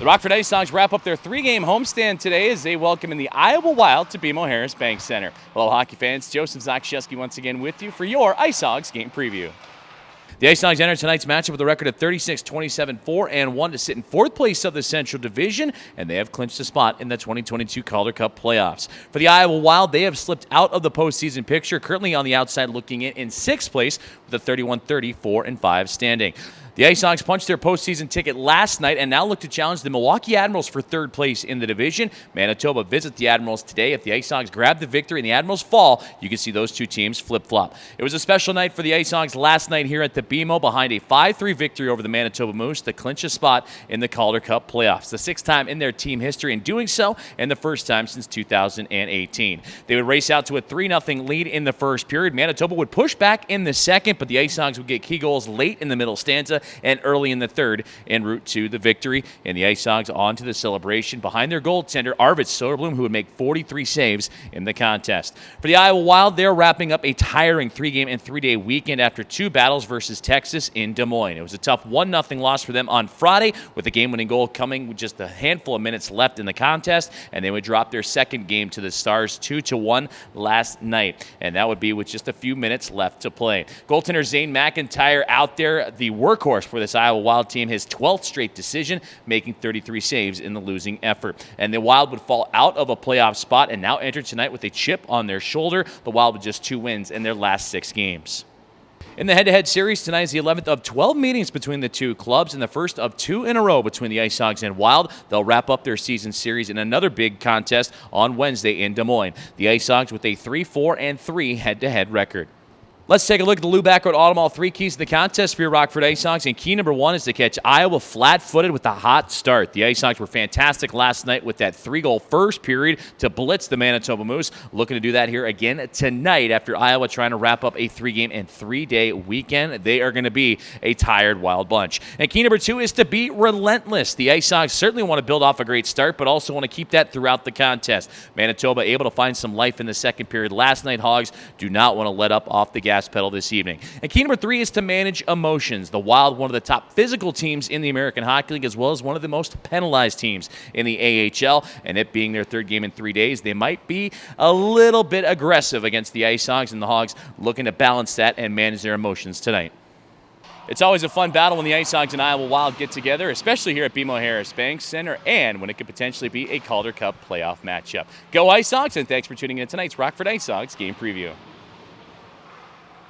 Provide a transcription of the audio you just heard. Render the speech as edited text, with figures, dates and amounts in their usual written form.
The Rockford IceHogs wrap up their three-game homestand today as they welcome in the Iowa Wild to BMO-Harris Bank Center. Hello, hockey fans. Joseph Zakshevsky once again with you for your IceHogs game preview. The IceHogs enter tonight's matchup with a record of 36-27, 4-1 to sit in fourth place of the Central Division, and they have clinched a spot in the 2022 Calder Cup playoffs. For the Iowa Wild, they have slipped out of the postseason picture, currently on the outside looking in sixth place with a 31-30, 4-5 standing. The IceHogs punched their postseason ticket last night and now look to challenge the Milwaukee Admirals for third place in the division. Manitoba visits the Admirals today. If the IceHogs grab the victory and the Admirals fall, you can see those two teams flip-flop. It was a special night for the IceHogs last night here at the BMO behind a 5-3 victory over the Manitoba Moose to clinch a spot in the Calder Cup playoffs. The sixth time in their team history in doing so, and the first time since 2018. They would race out to a 3-0 lead in the first period. Manitoba would push back in the second, but the IceHogs would get key goals late in the middle stanza and early in the third en route to the victory. And the IceHogs on to the celebration behind their goaltender, Arvids Soderblom, who would make 43 saves in the contest. For the Iowa Wild, they're wrapping up a tiring 3-game and 3-day weekend after two battles versus Texas in Des Moines. It was a tough 1-0 loss for them on Friday, with the game-winning goal coming with just a handful of minutes left in the contest, and they would drop their second game to the Stars 2-1 last night, and that would be with just a few minutes left to play. Goaltender Zane McIntyre out there, the workhorse for this Iowa Wild team, his 12th straight decision, making 33 saves in the losing effort. And the Wild would fall out of a playoff spot and now enter tonight with a chip on their shoulder. The Wild with just 2 wins in their last 6 games. In the head-to-head series, tonight is the 11th of 12 meetings between the two clubs and the first of 2 in a row between the IceHogs and Wild. They'll wrap up their season series in another big contest on Wednesday in Des Moines. The IceHogs with a 3-4-3 head-to-head record. Let's take a look at the Lou Backward Automall 3 keys to the contest for your Rockford IceHogs. And key number 1 is to catch Iowa flat-footed with a hot start. The IceHogs were fantastic last night with that 3-goal first period to blitz the Manitoba Moose. Looking to do that here again tonight after Iowa trying to wrap up a 3-game and 3-day weekend. They are going to be a tired Wild bunch. And key number 2 is to be relentless. The IceHogs certainly want to build off a great start, but also want to keep that throughout the contest. Manitoba able to find some life in the second period last night. Hogs do not want to let up off the gas pedal this evening. And key number 3 is to manage emotions. The Wild, one of the top physical teams in the American Hockey League, as well as one of the most penalized teams in the AHL. And it being their 3rd game in 3 days, they might be a little bit aggressive against the IceHogs, and the Hogs looking to balance that and manage their emotions tonight. It's always a fun battle when the IceHogs and Iowa Wild get together, especially here at BMO-Harris Bank Center, and when it could potentially be a Calder Cup playoff matchup. Go IceHogs, and thanks for tuning in to tonight's Rockford IceHogs game preview.